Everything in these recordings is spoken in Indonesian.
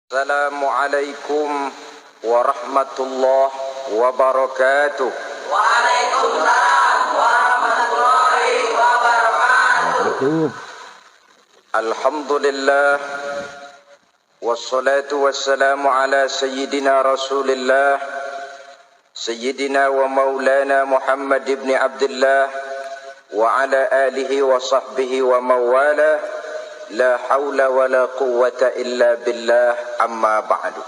Assalamualaikum warahmatullahi wabarakatuh. Waalaikumsalam warahmatullahi wabarakatuh. Alhamdulillah wassalatu wassalamu ala sayyidina Rasulillah sayyidina wa maulana Muhammad ibn Abdullah wa ala alihi wa sahbihi wa mawala. La haula wa la quwwata illa billah, amma ba'du.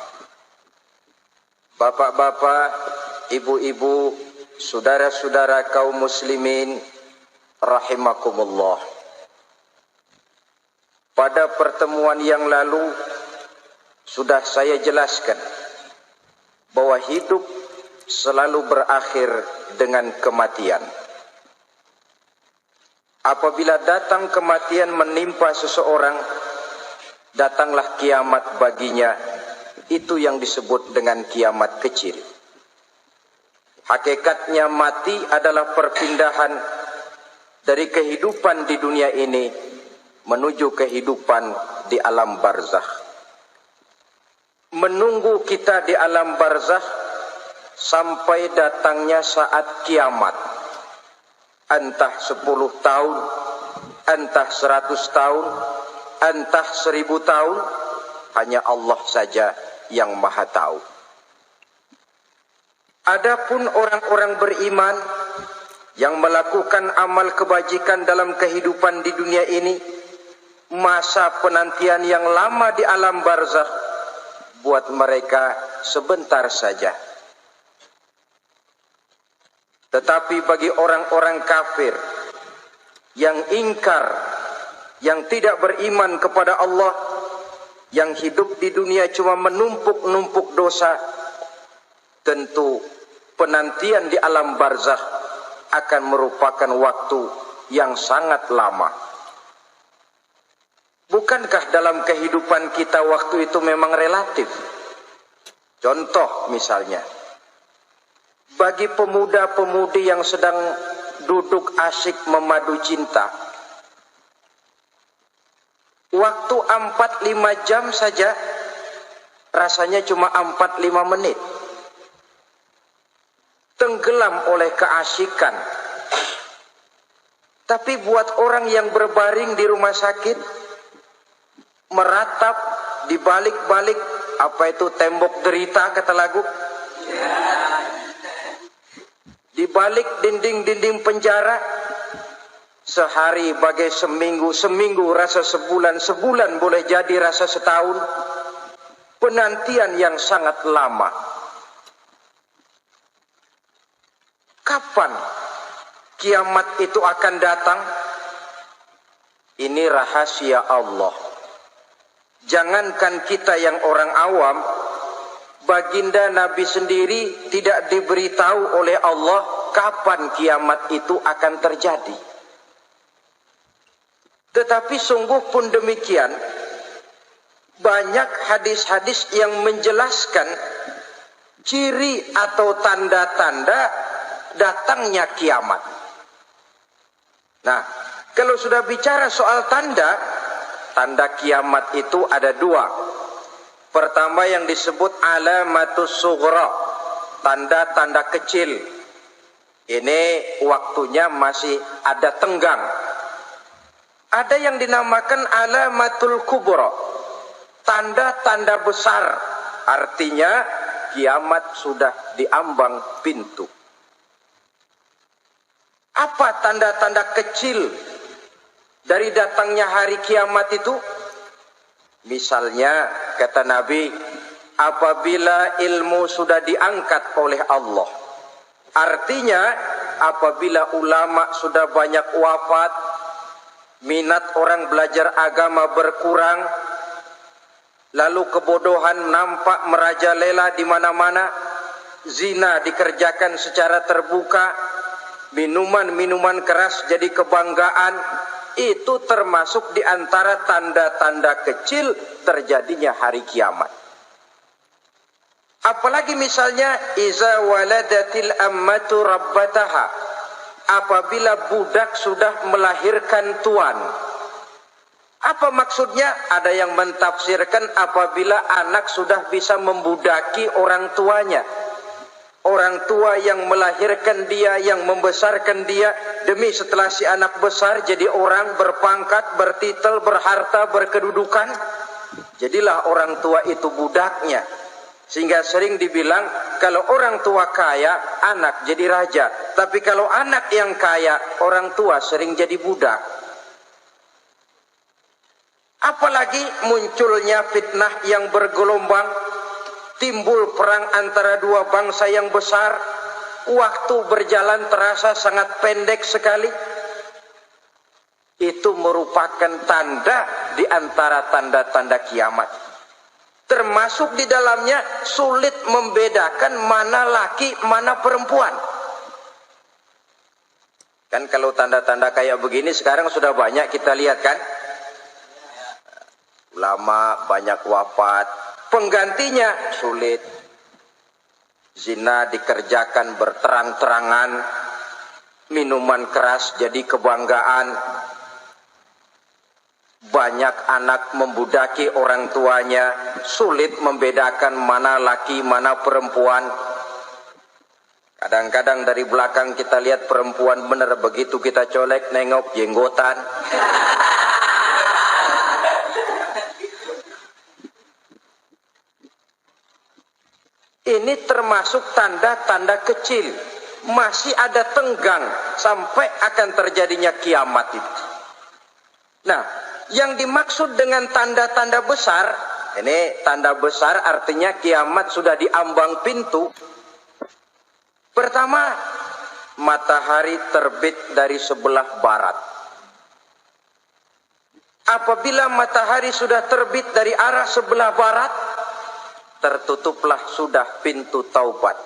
Bapak-bapak, ibu-ibu, saudara-saudara kaum muslimin rahimakumullah. Pada pertemuan yang lalu sudah saya jelaskan bahwa hidup selalu berakhir dengan kematian. Apabila datang kematian menimpa seseorang, datanglah kiamat baginya. Itu yang disebut dengan kiamat kecil. Hakikatnya mati adalah perpindahan dari kehidupan di dunia ini menuju kehidupan di alam barzakh. Menunggu kita di alam barzakh sampai datangnya saat kiamat. Entah 10 tahun, entah 100 tahun, entah 1000 tahun, hanya Allah saja yang maha tahu. Adapun orang-orang beriman yang melakukan amal kebajikan dalam kehidupan di dunia ini, masa penantian yang lama di alam barzakh buat mereka sebentar saja. Tetapi bagi orang-orang kafir yang ingkar, yang tidak beriman kepada Allah, yang hidup di dunia cuma menumpuk-numpuk dosa, tentu penantian di alam barzakh akan merupakan waktu yang sangat lama. Bukankah dalam kehidupan kita waktu itu memang relatif? Contoh misalnya, bagi pemuda-pemudi yang sedang duduk asyik memadu cinta, waktu 4-5 jam saja rasanya cuma 4-5 menit. Tenggelam oleh keasyikan. Tapi buat orang yang berbaring di rumah sakit, meratap di balik-balik apa itu tembok derita kata lagu, di balik dinding-dinding penjara, sehari bagai seminggu, seminggu rasa sebulan, sebulan boleh jadi rasa setahun. Penantian yang sangat lama. Kapan kiamat itu akan datang? Ini rahasia Allah. Jangankan kita yang orang awam, baginda Nabi sendiri tidak diberitahu oleh Allah kapan kiamat itu akan terjadi. Tetapi sungguh pun demikian, banyak hadis-hadis yang menjelaskan ciri atau tanda-tanda datangnya kiamat. Nah, kalau sudah bicara soal tanda, tanda kiamat itu ada dua. Pertama yang disebut alamatus sughra, tanda-tanda kecil. Ini waktunya masih ada tenggang. Ada yang dinamakan alamatul kubra, tanda-tanda besar. Artinya kiamat sudah diambang pintu. Apa tanda-tanda kecil dari datangnya hari kiamat itu? Misalnya kata Nabi, apabila ilmu sudah diangkat oleh Allah, artinya apabila ulama sudah banyak wafat, minat orang belajar agama berkurang, lalu kebodohan nampak merajalela di mana-mana, zina dikerjakan secara terbuka, minuman-minuman keras jadi kebanggaan, itu termasuk di antara tanda-tanda kecil terjadinya hari kiamat. Apalagi misalnya iza waladatil ammatu rabbataha, apabila budak sudah melahirkan tuan. Apa maksudnya? Ada yang mentafsirkan apabila anak sudah bisa membudaki orang tuanya. Orang tua yang melahirkan dia, yang membesarkan dia, demi setelah si anak besar jadi orang berpangkat, bertitel, berharta, berkedudukan, jadilah orang tua itu budaknya. Sehingga sering dibilang kalau orang tua kaya, anak jadi raja. Tapi kalau anak yang kaya, orang tua sering jadi budak. Apalagi munculnya fitnah yang bergelombang, timbul perang antara dua bangsa yang besar, waktu berjalan terasa sangat pendek sekali. Itu merupakan tanda di antara tanda-tanda kiamat. Termasuk di dalamnya sulit membedakan mana laki, mana perempuan. Kan kalau tanda-tanda kayak begini sekarang sudah banyak kita lihat kan. Ulama banyak wafat, penggantinya sulit. Zina dikerjakan berterang-terangan, minuman keras jadi kebanggaan. Banyak anak membudaki orang tuanya, sulit membedakan mana laki, mana perempuan. Kadang-kadang dari belakang kita lihat perempuan benar, begitu kita colek nengok jenggotan. Ini termasuk tanda-tanda kecil. Masih ada tenggang sampai akan terjadinya kiamat itu. Nah, yang dimaksud dengan tanda-tanda besar, ini tanda besar artinya kiamat sudah di ambang pintu. Pertama, matahari terbit dari sebelah barat. Apabila matahari sudah terbit dari arah sebelah barat, tertutuplah sudah pintu taubat.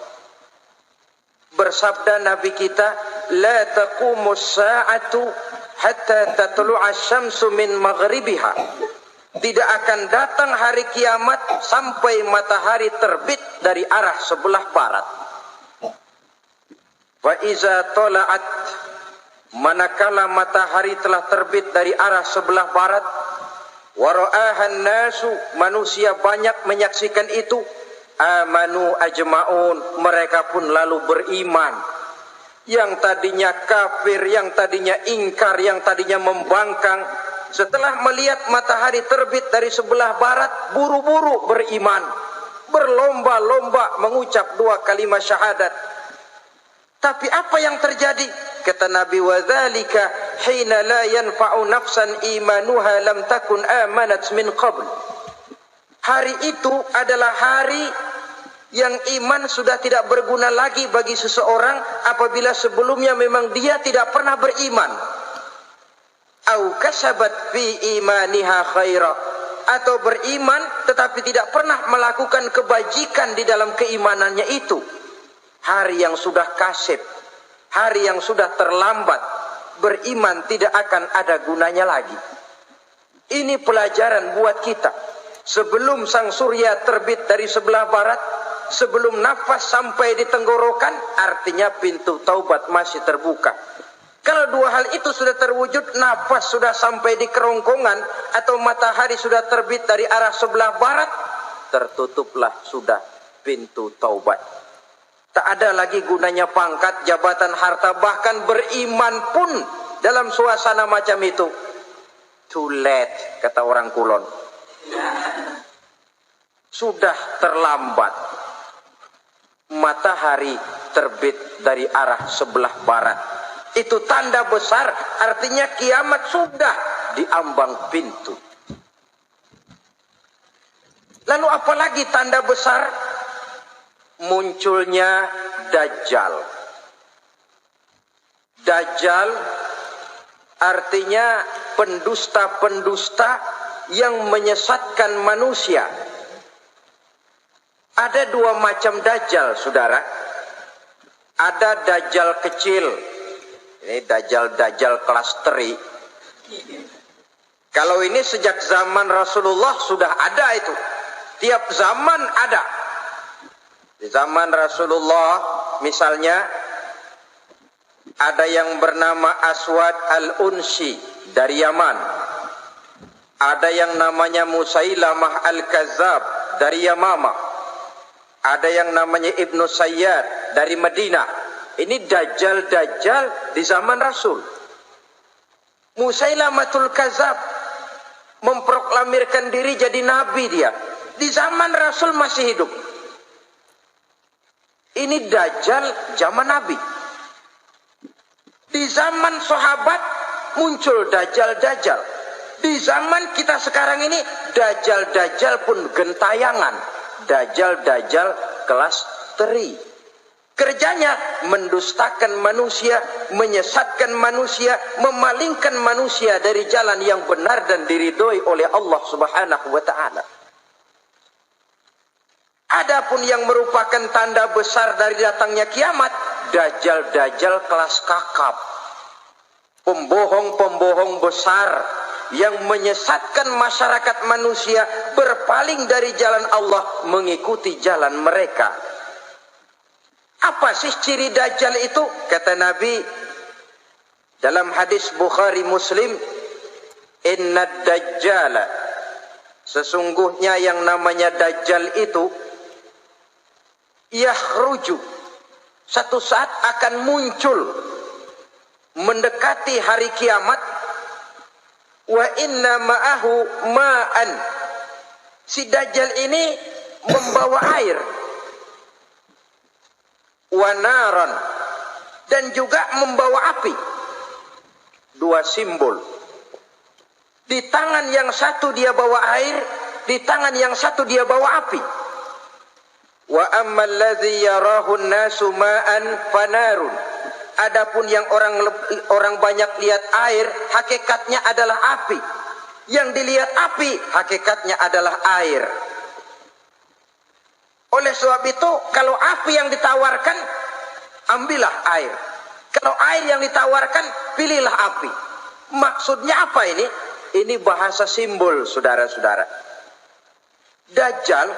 Bersabda Nabi kita, la taqumus sa'atu hatta tatlu'a syamsu min maghribiha. Tidak akan datang hari kiamat sampai matahari terbit dari arah sebelah barat. Wa iza tala'at, manakala matahari telah terbit dari arah sebelah barat, wara'ahan nasu, manusia banyak menyaksikan itu, amanu ajma'un, mereka pun lalu beriman. Yang tadinya kafir, yang tadinya ingkar, yang tadinya membangkang, setelah melihat matahari terbit dari sebelah barat, buru-buru beriman, berlomba-lomba mengucap dua kalimat syahadat. Tapi apa yang terjadi? Kata Nabi, wadzalika hina la yanfa'u nafsan imanuha lam takun amanat min qabl. Hari itu adalah hari yang iman sudah tidak berguna lagi bagi seseorang apabila sebelumnya memang dia tidak pernah beriman. Au kasabat fi imaniha khaira, atau beriman tetapi tidak pernah melakukan kebajikan di dalam keimanannya itu. Hari yang sudah kasib, hari yang sudah terlambat, beriman tidak akan ada gunanya lagi. Ini pelajaran buat kita. Sebelum sang surya terbit dari sebelah barat, sebelum nafas sampai di tenggorokan, artinya pintu taubat masih terbuka. Kalau dua hal itu sudah terwujud, nafas sudah sampai di kerongkongan, atau matahari sudah terbit dari arah sebelah barat, tertutuplah sudah pintu taubat. Tak ada lagi gunanya pangkat, jabatan, harta, bahkan beriman pun dalam suasana macam itu. Too late, kata orang Kulon. Sudah terlambat. Matahari terbit dari arah sebelah barat. Itu tanda besar, artinya kiamat sudah di ambang pintu. Lalu apalagi tanda besar? Munculnya Dajjal. Dajjal artinya pendusta-pendusta yang menyesatkan manusia. Ada dua macam Dajjal, saudara. Ada Dajjal kecil. Ini Dajjal kelas teri. Kalau ini sejak zaman Rasulullah sudah ada itu. Tiap zaman ada. Di zaman Rasulullah misalnya ada yang bernama Aswad al-Unsi dari Yaman. Ada yang namanya Musailamah Al-Kazzab dari Yamamah. Ada yang namanya Ibnu Sayyad dari Madinah. Ini dajjal-dajjal di zaman Rasul. Musailamatul Kazzab memproklamirkan diri jadi nabi dia. Di zaman Rasul masih hidup. Ini dajjal zaman Nabi. Di zaman sahabat muncul dajjal-dajjal. Di zaman kita sekarang ini dajjal-dajjal pun gentayangan. Dajjal-dajjal kelas teri. Kerjanya mendustakan manusia, menyesatkan manusia, memalingkan manusia dari jalan yang benar dan diridhoi oleh Allah Subhanahu wa taala. Adapun yang merupakan tanda besar dari datangnya kiamat, dajjal-dajjal kelas kakap. Pembohong-pembohong besar yang menyesatkan masyarakat manusia berpaling dari jalan Allah mengikuti jalan mereka. Apa sih ciri dajjal itu? Kata Nabi dalam hadis Bukhari Muslim, "Inna dajjala", sesungguhnya yang namanya dajjal itu yakhruju, satu saat akan muncul mendekati hari kiamat. Wa inna ma'ahu ma'an, si dajjal ini membawa air. Wa naran, dan juga membawa api. Dua simbol. Di tangan yang satu dia bawa air, di tangan yang satu dia bawa api. Wa ammal ladzi yarahu an-nasu ma'an fanarun. Adapun yang orang banyak lihat air, hakikatnya adalah api. Yang dilihat api, hakikatnya adalah air. Oleh sebab itu, kalau api yang ditawarkan, ambillah air. Kalau air yang ditawarkan, pilihlah api. Maksudnya apa ini? Ini bahasa simbol, saudara-saudara. Dajjal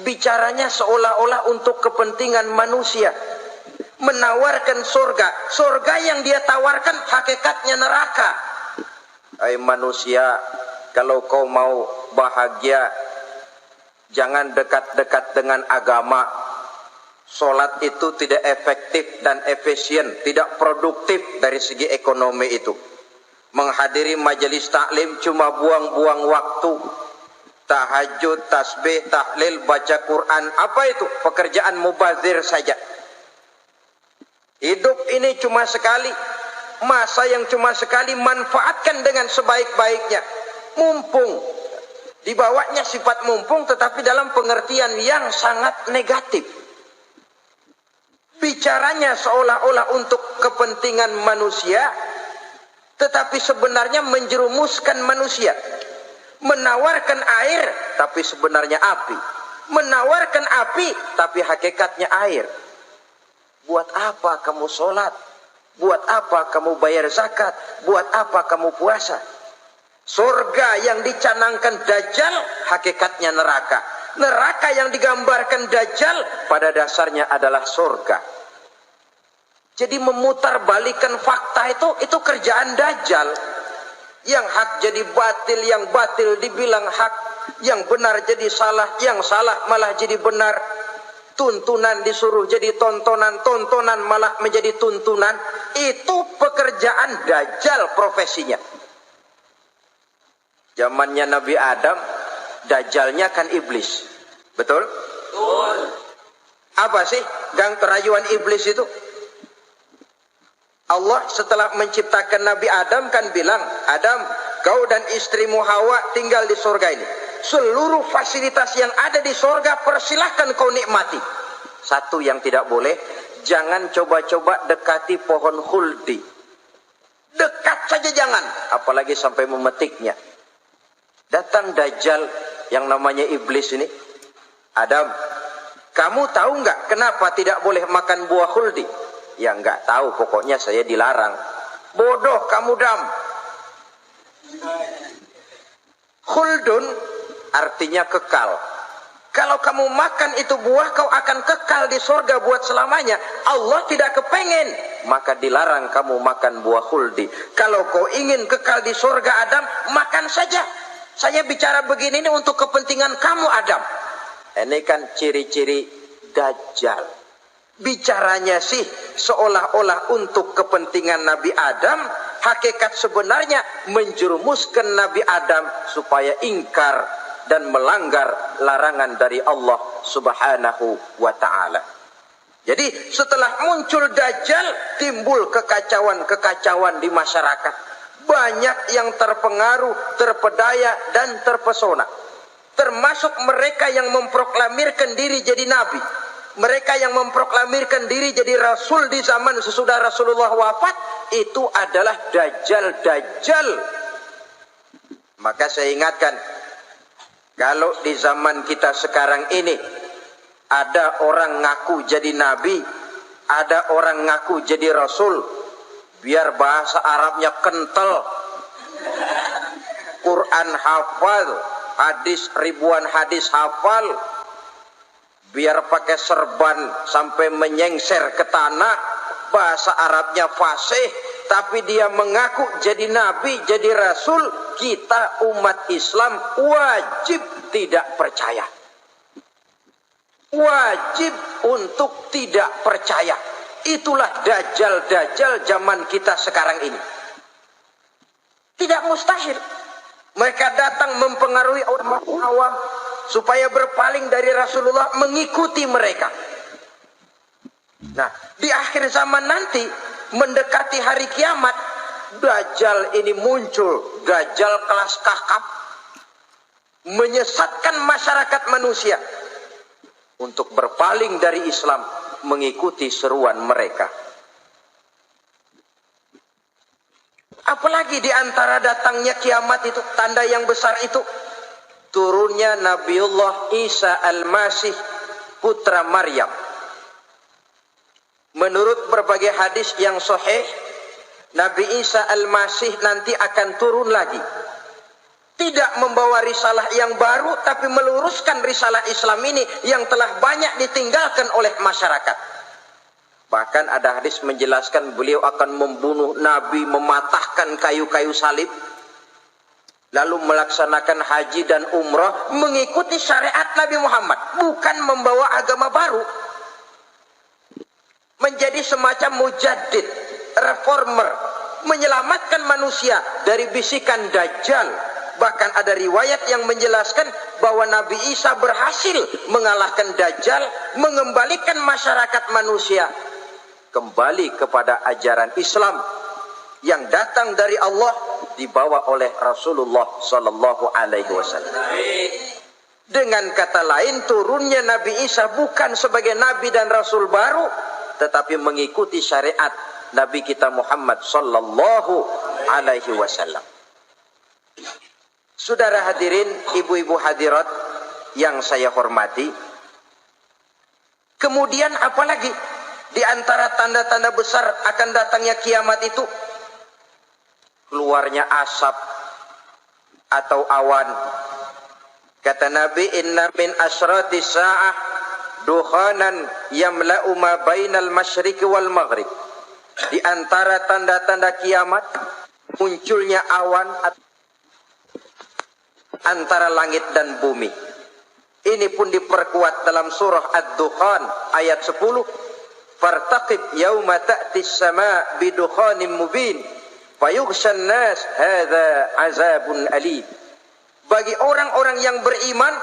bicaranya seolah-olah untuk kepentingan manusia. Menawarkan surga. Surga yang dia tawarkan hakikatnya neraka. Hai manusia, kalau kau mau bahagia, jangan dekat-dekat dengan agama. Solat itu tidak efektif dan efisien, tidak produktif dari segi ekonomi itu. Menghadiri majelis taklim cuma buang-buang waktu. Tahajud, tasbih, tahlil, baca Quran, apa itu? Pekerjaan mubazir saja. Hidup ini cuma sekali, masa yang cuma sekali, manfaatkan dengan sebaik-baiknya. Mumpung, dibawanya sifat mumpung tetapi dalam pengertian yang sangat negatif. Bicaranya seolah-olah untuk kepentingan manusia, tetapi sebenarnya menjerumuskan manusia. Menawarkan air, tapi sebenarnya api. Menawarkan api, tapi hakikatnya air. Buat apa kamu sholat? Buat apa kamu bayar zakat? Buat apa kamu puasa? Surga yang dicanangkan Dajjal, hakikatnya neraka. Neraka yang digambarkan Dajjal, pada dasarnya adalah surga. Jadi memutarbalikan fakta itu kerjaan Dajjal. Yang hak jadi batil, yang batil dibilang hak, yang benar jadi salah, yang salah malah jadi benar. Tuntunan disuruh jadi tontonan, tontonan malah menjadi tuntunan. Itu pekerjaan Dajjal profesinya. Zamannya Nabi Adam, Dajjalnya kan iblis. Betul? Betul. Apa sih gang kerayuan iblis itu? Allah setelah menciptakan Nabi Adam kan bilang, Adam, kau dan istrimu Hawa tinggal di surga ini. Seluruh fasilitas yang ada di surga persilahkan kau nikmati. Satu yang tidak boleh, jangan coba-coba dekati pohon khuldi. Dekat saja jangan, apalagi sampai memetiknya. Datang Dajjal yang namanya iblis ini. Adam, kamu tahu nggak kenapa tidak boleh makan buah khuldi? Ya nggak tahu, pokoknya saya dilarang. Bodoh kamu Dam. Khuldun artinya kekal. Kalau kamu makan itu buah, kau akan kekal di surga buat selamanya. Allah tidak kepengen, maka dilarang kamu makan buah khuldi. Kalau kau ingin kekal di surga Adam, makan saja. Saya bicara begini ini untuk kepentingan kamu Adam. Ini kan ciri-ciri Dajjal. Bicaranya sih seolah-olah untuk kepentingan Nabi Adam, hakikat sebenarnya menjerumuskan Nabi Adam supaya ingkar dan melanggar larangan dari Allah Subhanahu wa ta'ala. Jadi setelah muncul Dajjal, timbul kekacauan-kekacauan di masyarakat. Banyak yang terpengaruh, terpedaya dan terpesona. Termasuk mereka yang memproklamirkan diri jadi nabi. Mereka yang memproklamirkan diri jadi rasul di zaman sesudah Rasulullah wafat, itu adalah Dajjal-Dajjal. Maka saya ingatkan, kalau di zaman kita sekarang ini ada orang ngaku jadi nabi, ada orang ngaku jadi rasul, biar bahasa Arabnya kental, Quran hafal, hadis ribuan hadis hafal, biar pakai serban sampai menyengser ke tanah, bahasa Arabnya fasih, tapi dia mengaku jadi nabi, jadi rasul, kita umat Islam wajib tidak percaya. Wajib untuk tidak percaya. Itulah Dajjal-Dajjal zaman kita sekarang ini. Tidak mustahil mereka datang mempengaruhi orang awam supaya berpaling dari Rasulullah, mengikuti mereka. Nah, di akhir zaman nanti, mendekati hari kiamat, Dajjal ini muncul. Dajjal kelas kakap, menyesatkan masyarakat manusia untuk berpaling dari Islam, mengikuti seruan mereka. Apalagi di antara datangnya kiamat itu, tanda yang besar itu, turunnya Nabiullah Isa Al-Masih, putra Maryam. Menurut berbagai hadis yang sahih, Nabi Isa Al-Masih nanti akan turun lagi. Tidak membawa risalah yang baru, tapi meluruskan risalah Islam ini yang telah banyak ditinggalkan oleh masyarakat. Bahkan ada hadis menjelaskan beliau akan membunuh Nabi, mematahkan kayu-kayu salib, lalu melaksanakan haji dan umrah mengikuti syariat Nabi Muhammad, bukan membawa agama baru. Menjadi semacam mujaddid, reformer, menyelamatkan manusia dari bisikan Dajjal. Bahkan ada riwayat yang menjelaskan bahwa Nabi Isa berhasil mengalahkan Dajjal, mengembalikan masyarakat manusia kembali kepada ajaran Islam yang datang dari Allah, dibawa oleh Rasulullah Sallallahu Alaihi Wasallam. Dengan kata lain, turunnya Nabi Isa bukan sebagai Nabi dan Rasul baru, tetapi mengikuti syariat Nabi kita Muhammad Sallallahu Alaihi Wasallam. Saudara hadirin, ibu-ibu hadirat yang saya hormati, kemudian apalagi di antara tanda-tanda besar akan datangnya kiamat itu? Keluarnya asap atau awan. Kata Nabi, inna min asyrati sa'ah dukhanan yamla'u ma bainal masyriqi wal maghrib. Di antara tanda-tanda kiamat, munculnya awan antara langit dan bumi. Ini pun diperkuat dalam surah Ad-Dukhan ayat 10. Fartaqib yauma ta'tis sama' bidukhanin mubin fayughshan nas hadza azabun alim. Bagi orang-orang yang beriman,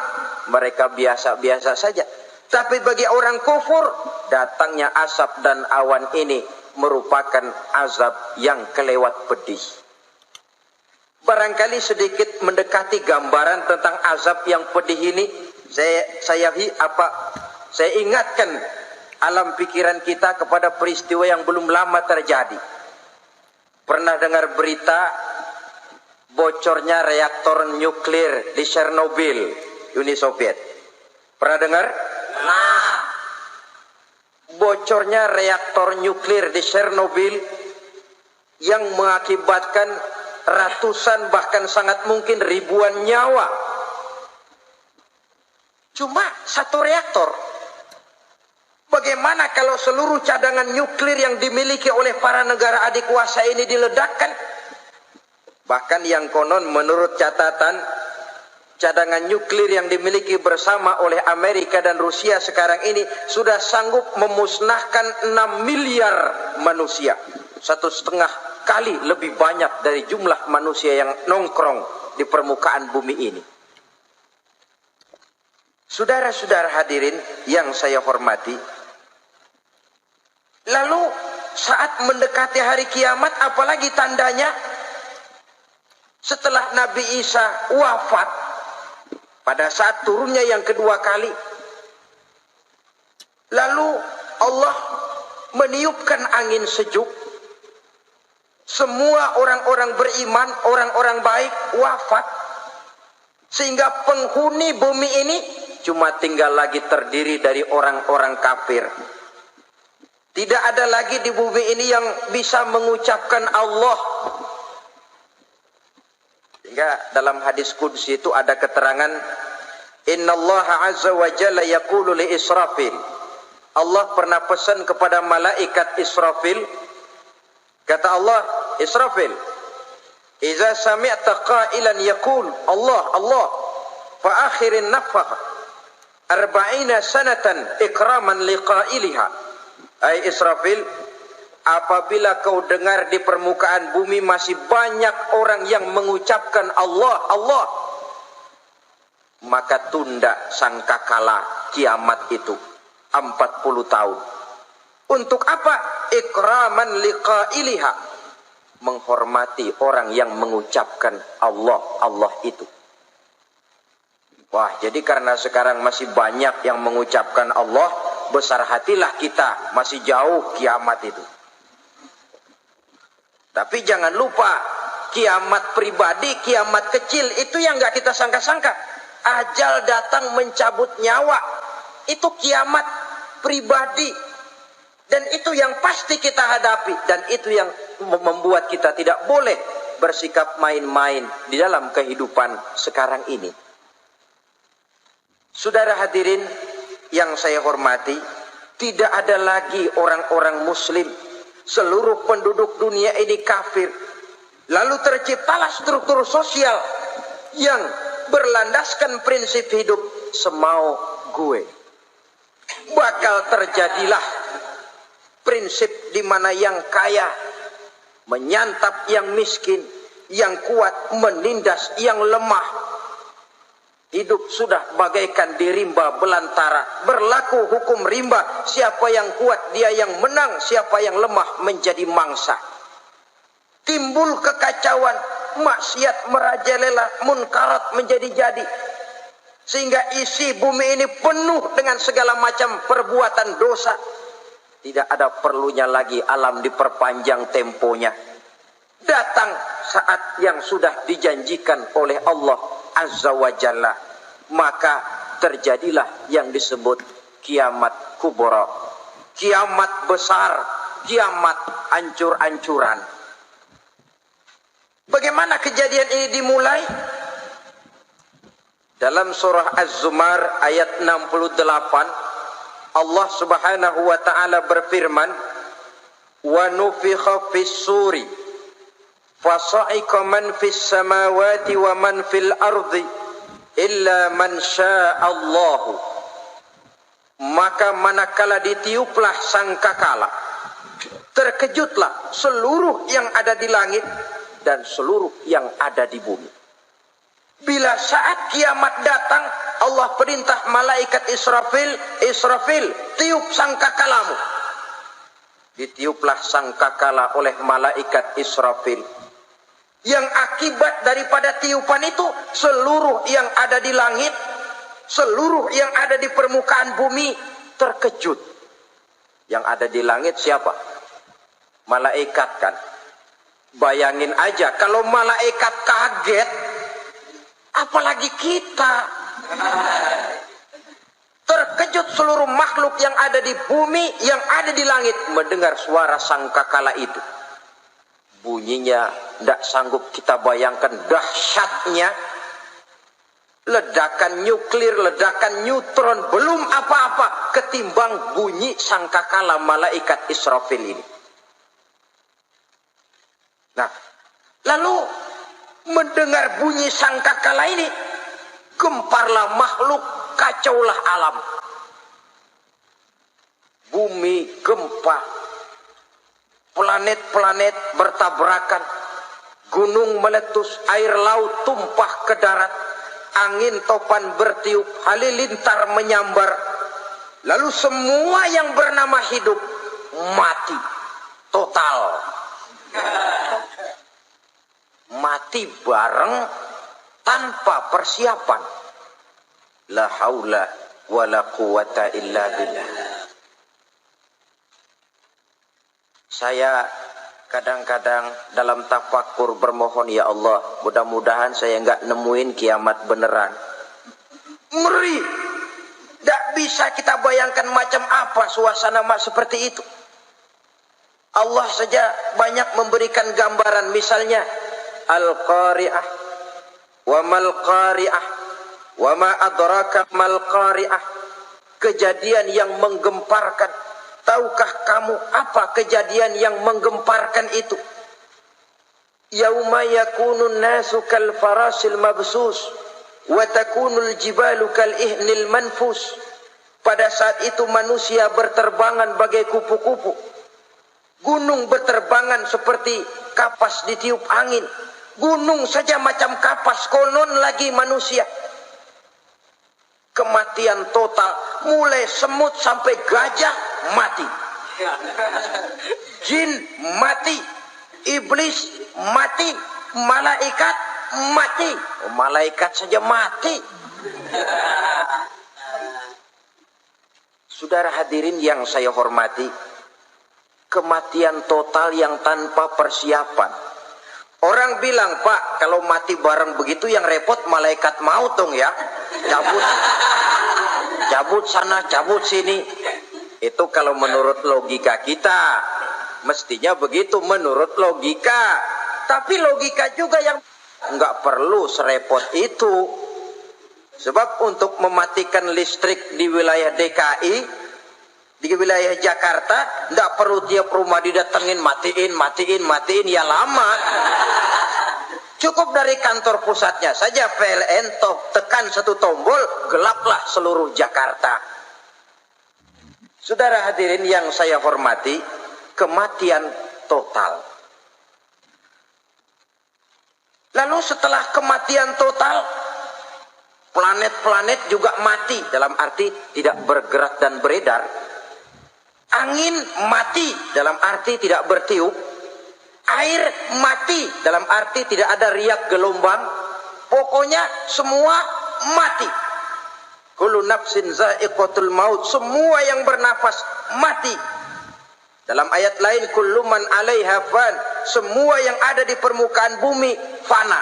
mereka biasa-biasa saja. Tapi bagi orang kufur, datangnya asap dan awan ini merupakan azab yang kelewat pedih. Barangkali sedikit mendekati gambaran tentang azab yang pedih ini, saya ingatkan alam pikiran kita kepada peristiwa yang belum lama terjadi. Pernah dengar berita bocornya reaktor nuklir di Chernobyl, Uni Soviet? Pernah dengar? Nah, bocornya reaktor nuklir di Chernobyl yang mengakibatkan ratusan bahkan sangat mungkin ribuan nyawa. Cuma satu reaktor. Bagaimana kalau seluruh cadangan nuklir yang dimiliki oleh para negara adik kuasa ini diledakkan? Bahkan yang konon menurut catatan cadangan nuklir yang dimiliki bersama oleh Amerika dan Rusia sekarang ini sudah sanggup memusnahkan 6 miliar manusia. 1,5 kali lebih banyak dari jumlah manusia yang nongkrong di permukaan bumi ini. Saudara-saudara hadirin yang saya hormati, lalu saat mendekati hari kiamat, apalagi tandanya? Setelah Nabi Isa wafat, pada saat turunnya yang kedua kali, lalu Allah meniupkan angin sejuk. Semua orang-orang beriman, orang-orang baik wafat, sehingga penghuni bumi ini cuma tinggal lagi terdiri dari orang-orang kafir. Tidak ada lagi di bumi ini yang bisa mengucapkan Allah. Sehingga dalam hadis qudsi itu ada keterangan, Innallaha azza wa jalla yaqulu li Israfil. Allah pernah pesan kepada malaikat Israfil. Kata Allah, Israfil, Iza sami'ta qailan yaqul Allah, Allah, fa akhirin nafakh 40 sanatan ikraman liqailiha. Hai Israfil, apabila kau dengar di permukaan bumi masih banyak orang yang mengucapkan Allah, Allah, maka tunda sangkakala kiamat itu 40 tahun. Untuk apa? Ikraman liqailiha, menghormati orang yang mengucapkan Allah, Allah itu. Wah, jadi karena sekarang masih banyak yang mengucapkan Allah, besar hatilah kita, masih jauh kiamat itu. Tapi jangan lupa, kiamat pribadi, kiamat kecil, itu yang gak kita sangka-sangka. Ajal datang mencabut nyawa, itu kiamat pribadi. Dan itu yang pasti kita hadapi. Dan itu yang membuat kita tidak boleh bersikap main-main di dalam kehidupan sekarang ini. Saudara hadirin yang saya hormati, tidak ada lagi orang-orang muslim. Seluruh penduduk dunia ini kafir. Lalu terciptalah struktur sosial yang berlandaskan prinsip hidup semau gue. Bakal terjadilah prinsip di mana yang kaya menyantap yang miskin, yang kuat menindas yang lemah. Hidup sudah bagaikan di rimba belantara. Berlaku hukum rimba. Siapa yang kuat dia yang menang. Siapa yang lemah menjadi mangsa. Timbul kekacauan. Maksiat merajalela. Munkarat menjadi-jadi. Sehingga isi bumi ini penuh dengan segala macam perbuatan dosa. Tidak ada perlunya lagi alam diperpanjang temponya. Datang saat yang sudah dijanjikan oleh Allah Azza wa Jalla, maka terjadilah yang disebut kiamat kubra, kiamat besar, kiamat ancur-ancuran. Bagaimana kejadian ini dimulai? Dalam surah Az-Zumar ayat 68, Allah Subhanahu wa taala berfirman, "Wa nufikha fis-suri fasa'iqa man fis samawati wa man fil ardi illa man sya'allahu." Maka manakala ditiuplah sangkakala, terkejutlah seluruh yang ada di langit dan seluruh yang ada di bumi. Bila saat kiamat datang, Allah perintah malaikat Israfil, Israfil, tiup sangkakalamu. Ditiuplah sangkakala oleh malaikat Israfil. Yang akibat daripada tiupan itu, seluruh yang ada di langit, seluruh yang ada di permukaan bumi terkejut. Yang ada di langit siapa? Malaikat kan. Bayangin aja kalau malaikat kaget, apalagi kita. Terkejut seluruh makhluk yang ada di bumi, yang ada di langit mendengar suara sangkakala itu. Bunyinya tidak sanggup kita bayangkan dahsyatnya. Ledakan nuklir, ledakan neutron, belum apa-apa ketimbang bunyi sangkakala malaikat Israfil ini. Nah, lalu mendengar bunyi sangkakala ini, gemparlah makhluk, kacaulah alam. Bumi gempa, planet-planet bertabrakan, gunung meletus, air laut tumpah ke darat, angin topan bertiup, halilintar menyambar. Lalu semua yang bernama hidup mati total. Mati bareng tanpa persiapan. La haula wala quwata illa billah. Saya kadang-kadang dalam tafakur bermohon, ya Allah, mudah-mudahan saya enggak nemuin kiamat beneran. Ngeri. Tidak bisa kita bayangkan macam apa suasana seperti itu. Allah saja banyak memberikan gambaran, misalnya Al-Qari'ah, wa mal Qari'ah, wa ma adraka mal Qari'ah. Kejadian yang menggemparkan. Tahukah kamu apa kejadian yang menggemparkan itu? Yauma yakunun nasu kal farasil mabsus wa takunul jibalu kal ihnil manfus. Pada saat itu manusia berterbangan bagai kupu-kupu. Gunung berterbangan seperti kapas ditiup angin. Gunung saja macam kapas, konon lagi manusia. Kematian total, mulai semut sampai gajah mati. Jin mati, iblis mati, malaikat mati. Oh, malaikat saja mati. Saudara hadirin yang saya hormati, kematian total yang tanpa persiapan. Orang bilang, Pak, kalau mati bareng begitu yang repot malaikat maut dong ya. Cabut sana, cabut sini. Itu kalau menurut logika kita. Mestinya begitu menurut logika. Tapi logika juga yang nggak perlu serepot itu. Sebab untuk mematikan listrik di wilayah DKI, di wilayah Jakarta, nggak perlu tiap rumah didatengin, matiin, ya lama. Cukup dari kantor pusatnya saja PLN, tekan satu tombol, gelaplah seluruh Jakarta. Saudara hadirin yang saya hormati, kematian total. Lalu setelah kematian total, planet-planet juga mati, dalam arti tidak bergerak dan beredar. Angin mati, dalam arti tidak bertiup. Air mati, dalam arti tidak ada riak gelombang. Pokoknya semua mati. Kullu nafsin za'iqatul maut. Semua yang bernafas mati. Dalam ayat lain, kullu man 'alaiha fan. Semua yang ada di permukaan bumi fana.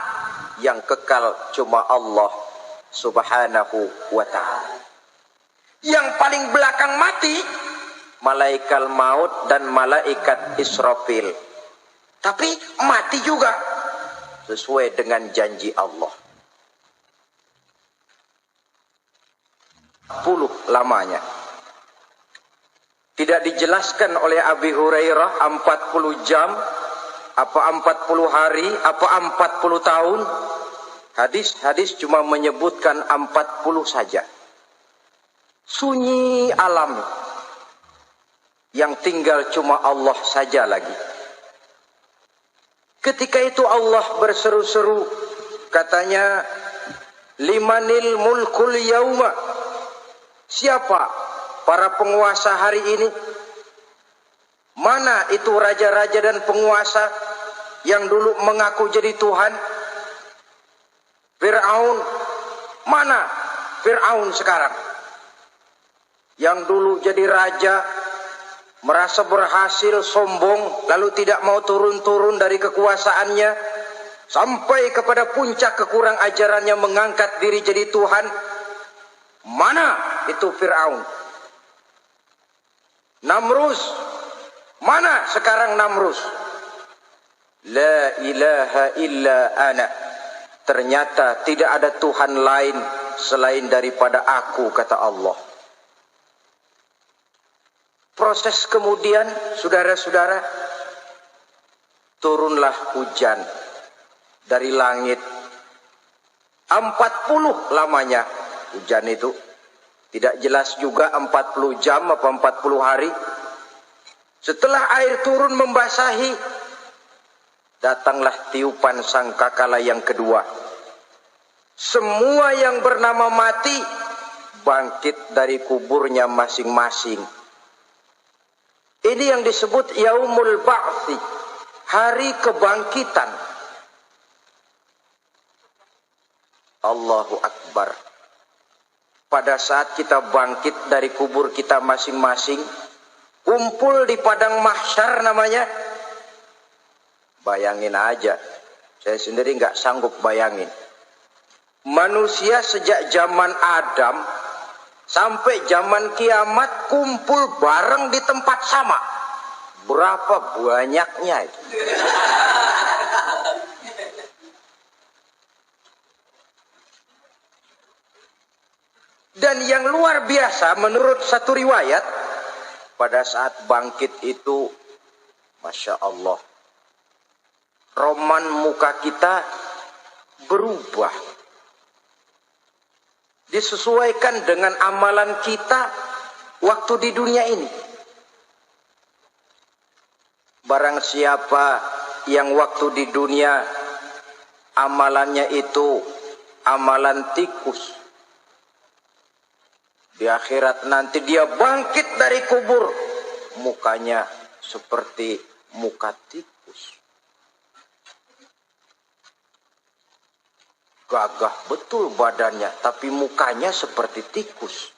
Yang kekal cuma Allah Subhanahu wa ta'ala. Yang paling belakang mati, malaikat maut dan malaikat Israfil. Tapi mati juga sesuai dengan janji Allah. 10 lamanya. Tidak dijelaskan oleh Abi Hurairah 40 jam, apa 40 hari, apa 40 tahun. Hadis-hadis cuma menyebutkan 40 saja. Sunyi alam. Yang tinggal cuma Allah saja lagi. Ketika itu Allah berseru-seru, katanya, limanil mulkul yauma. Siapa para penguasa hari ini? Mana itu raja-raja dan penguasa yang dulu mengaku jadi Tuhan? Fir'aun. Mana Fir'aun sekarang? Yang dulu jadi raja, merasa berhasil, sombong, lalu tidak mau turun-turun dari kekuasaannya, sampai kepada puncak kekurang ajarannya mengangkat diri jadi Tuhan. Mana itu Fir'aun? Namrus. Mana sekarang Namrus? La ilaha illa ana. Ternyata tidak ada Tuhan lain selain daripada aku, kata Allah. Proses kemudian, saudara-saudara, turunlah hujan dari langit. 40 lamanya hujan itu. Tidak jelas juga 40 jam apa 40 hari. Setelah air turun membasahi, datanglah tiupan sangkakala yang kedua. Semua yang bernama mati bangkit dari kuburnya masing-masing. Ini yang disebut Yaumul Ba'thi, hari kebangkitan. Allahu Akbar. Pada saat kita bangkit dari kubur kita masing-masing, kumpul di padang mahsyar namanya. Bayangin aja, saya sendiri nggak sanggup bayangin. Manusia sejak zaman Adam sampai zaman kiamat kumpul bareng di tempat sama. Berapa banyaknya itu? Dan yang luar biasa menurut satu riwayat, pada saat bangkit itu, Masya Allah, roman muka kita berubah. Disesuaikan dengan amalan kita waktu di dunia ini. Barang siapa yang waktu di dunia amalannya itu amalan tikus, di akhirat nanti dia bangkit dari kubur, mukanya seperti muka tikus. Gagah betul badannya, tapi mukanya seperti tikus.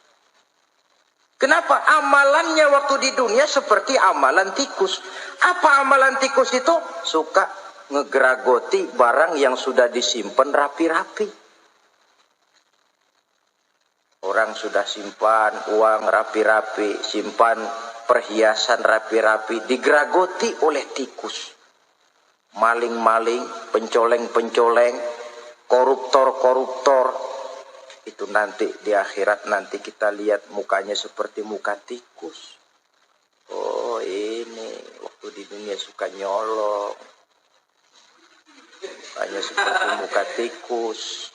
Kenapa? Amalannya waktu di dunia seperti amalan tikus. Apa amalan tikus itu? Suka ngegeragoti barang yang sudah disimpan rapi-rapi. Orang sudah simpan uang rapi-rapi, simpan perhiasan rapi-rapi, digeragoti oleh tikus. Maling-maling, pencoleng-pencoleng, koruptor-koruptor. Itu nanti di akhirat nanti kita lihat mukanya seperti muka tikus. Oh ini waktu di dunia suka nyolong. Mukanya seperti muka tikus.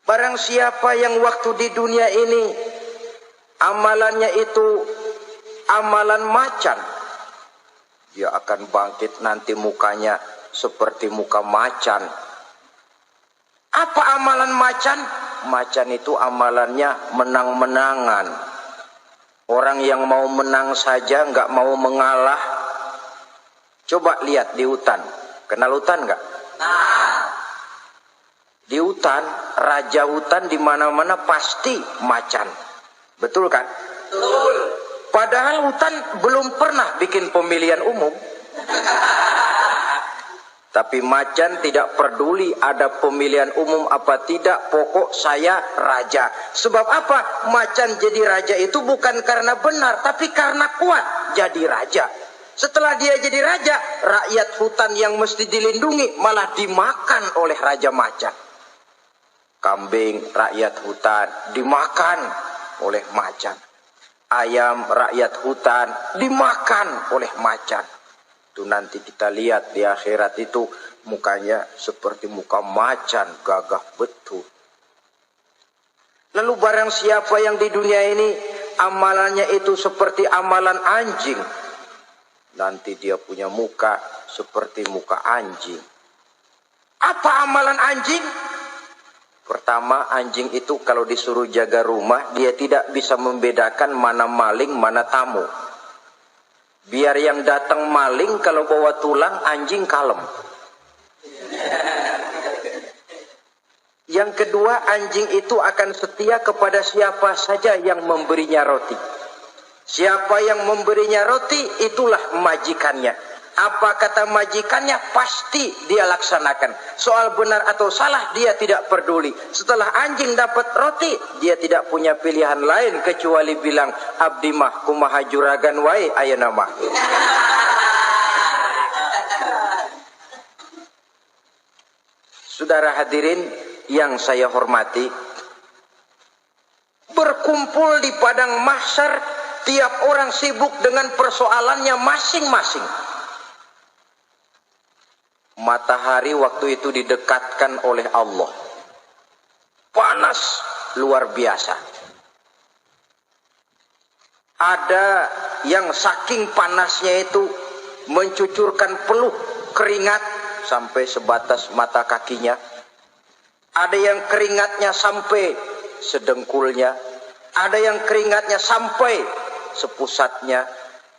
Barang siapa yang waktu di dunia ini amalannya itu amalan macan, dia akan bangkit nanti mukanya seperti muka macan. Apa amalan macan? Macan itu amalannya menang-menangan. Orang yang mau menang saja nggak mau mengalah. Coba lihat di hutan. Kenal hutan nggak? Di hutan, raja hutan di mana-mana pasti macan. Betul kan? Betul. Padahal hutan belum pernah bikin pemilihan umum. Tapi macan tidak peduli ada pemilihan umum apa tidak, pokok saya raja. Sebab apa? Macan jadi raja itu bukan karena benar, tapi karena kuat jadi raja. Setelah dia jadi raja, rakyat hutan yang mesti dilindungi malah dimakan oleh raja macan. Kambing rakyat hutan dimakan oleh macan. Ayam rakyat hutan dimakan oleh macan. Itu nanti kita lihat di akhirat itu mukanya seperti muka macan, gagah betul. Lalu barang siapa yang di dunia ini amalannya itu seperti amalan anjing, nanti dia punya muka seperti muka anjing. Apa amalan anjing? Pertama, anjing itu kalau disuruh jaga rumah, dia tidak bisa membedakan mana maling, mana tamu. Biar yang datang maling, kalau bawa tulang, anjing kalem. Yang kedua, anjing itu akan setia kepada siapa saja yang memberinya roti. Siapa yang memberinya roti, itulah majikannya. Apa kata majikannya, pasti dia laksanakan. Soal benar atau salah, dia tidak peduli. Setelah anjing dapat roti, dia tidak punya pilihan lain kecuali bilang, abdi mah kumaha juragan wae ayeuna mah. Saudara hadirin yang saya hormati, berkumpul di padang mahsyar, tiap orang sibuk dengan persoalannya masing-masing. Matahari waktu itu didekatkan oleh Allah. Panas luar biasa. Ada yang saking panasnya itu mencucurkan peluh keringat sampai sebatas mata kakinya. Ada yang keringatnya sampai sedengkulnya. Ada yang keringatnya sampai sepusatnya.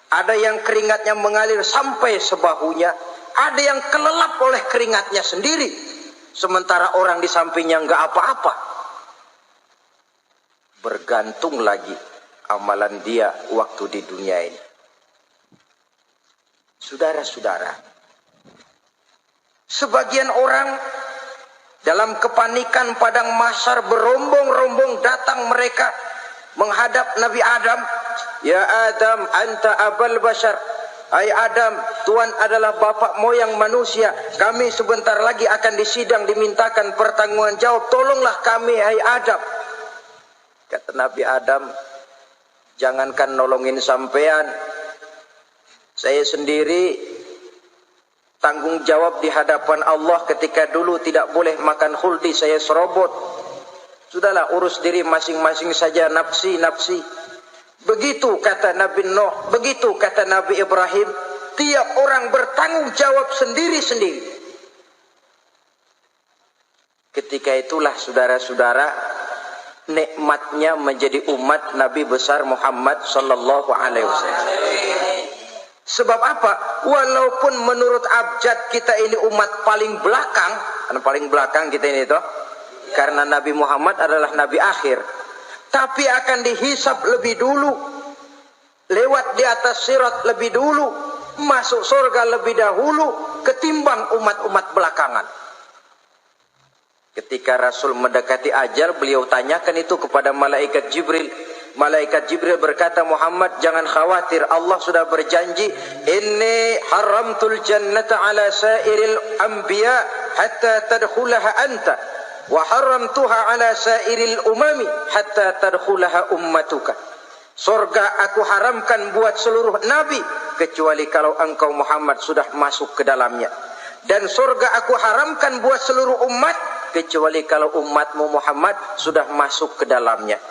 Ada yang keringatnya mengalir sampai sebahunya. Ada yang kelelap oleh keringatnya sendiri, sementara orang di sampingnya enggak apa-apa. Bergantung lagi amalan dia waktu di dunia ini. Saudara-saudara, sebagian orang dalam kepanikan padang mahsyar berombong-rombong datang mereka menghadap Nabi Adam. Ya Adam, anta abal bashar. Hai Adam, Tuhan adalah bapak moyang manusia. Kami sebentar lagi akan disidang, dimintakan pertanggungan jawab. Tolonglah kami, hai Adam. Kata Nabi Adam, jangankan nolongin sampean, saya sendiri tanggung jawab di hadapan Allah ketika dulu tidak boleh makan khuldi, saya serobot. Sudahlah, urus diri masing-masing saja, nafsi. Begitu kata Nabi Nuh, begitu kata Nabi Ibrahim. Tiap orang bertanggung jawab sendiri-sendiri. Ketika itulah saudara-saudara, nikmatnya menjadi umat Nabi besar Muhammad sallallahu alaihi wasallam. Sebab apa? Walaupun menurut abjad kita ini umat paling belakang, karena paling belakang kita ini toh, karena Nabi Muhammad adalah Nabi akhir, tapi akan dihisab lebih dulu, lewat di atas sirat lebih dulu, masuk surga lebih dahulu ketimbang umat-umat belakangan. Ketika Rasul mendekati ajal, beliau tanyakan itu kepada malaikat Jibril. Malaikat Jibril berkata, Muhammad jangan khawatir, Allah sudah berjanji, inni haramtul jannata ala sairil anbiya hatta tadkhulaha anta wa haramtuha ala sairil umami hatta tadkhulaha ummatuka. Surga aku haramkan buat seluruh nabi kecuali kalau engkau Muhammad sudah masuk ke dalamnya. Dan surga aku haramkan buat seluruh umat kecuali kalau umatmu Muhammad sudah masuk ke dalamnya.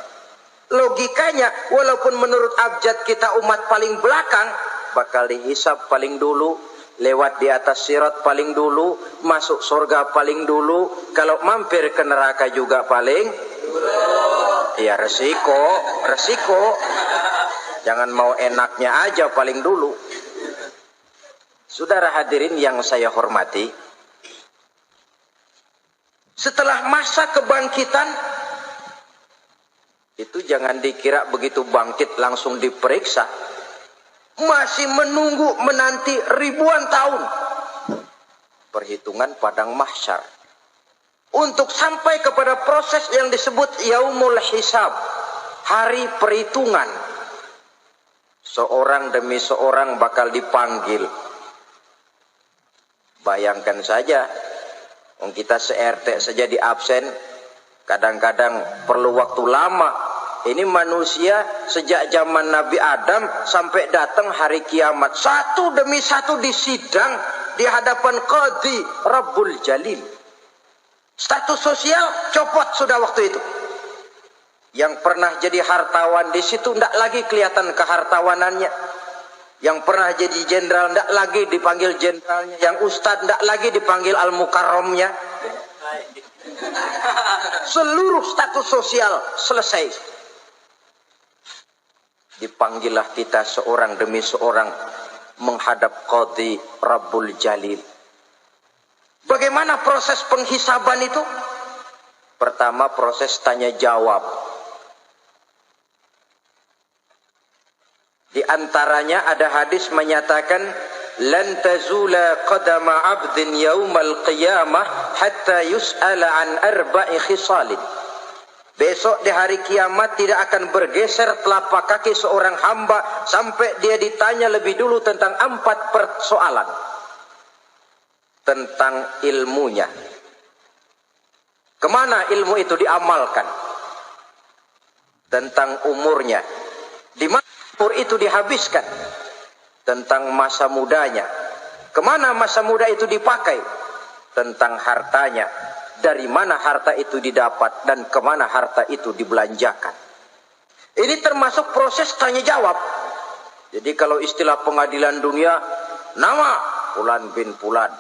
Logikanya, walaupun menurut abjad kita umat paling belakang, bakal dihisab paling dulu, lewat di atas sirat paling dulu, masuk surga paling dulu, kalau mampir ke neraka juga paling ya resiko. Jangan mau enaknya aja paling dulu. Saudara hadirin yang saya hormati, setelah masa kebangkitan itu jangan dikira begitu bangkit langsung diperiksa. Masih menunggu menanti ribuan tahun perhitungan padang mahsyar untuk sampai kepada proses yang disebut yaumul hisab, hari perhitungan. Seorang demi seorang bakal dipanggil. Bayangkan saja, kita se-RT saja di absen, kadang-kadang perlu waktu lama. Ini manusia sejak zaman Nabi Adam sampai datang hari kiamat, satu demi satu disidang di hadapan Qadhi Rabbul Jalil. Status sosial copot sudah waktu itu. Yang pernah jadi hartawan di situ tidak lagi kelihatan kehartawanannya. Yang pernah jadi jenderal tidak lagi dipanggil jenderalnya. Yang ustadz tidak lagi dipanggil al-mukarramnya. Seluruh status sosial selesai. Dipanggillah kita seorang demi seorang menghadap Qadhi Rabbul Jalil. Bagaimana proses penghisaban itu? Pertama, proses tanya jawab. Di antaranya ada hadis menyatakan, lan tazula qadama 'abdin yaumal qiyamah hatta yus'ala an arba'i khisalin. Besok di hari kiamat tidak akan bergeser telapak kaki seorang hamba sampai dia ditanya lebih dulu tentang 4 persoalan. Tentang ilmunya. Kemana ilmu itu diamalkan? Tentang umurnya. Di mana umur itu dihabiskan? Tentang masa mudanya. Kemana masa muda itu dipakai? tentang hartanya, dari mana harta itu didapat dan kemana harta itu dibelanjakan. Ini termasuk proses tanya jawab. Jadi kalau istilah pengadilan dunia, nama Fulan bin Fulan.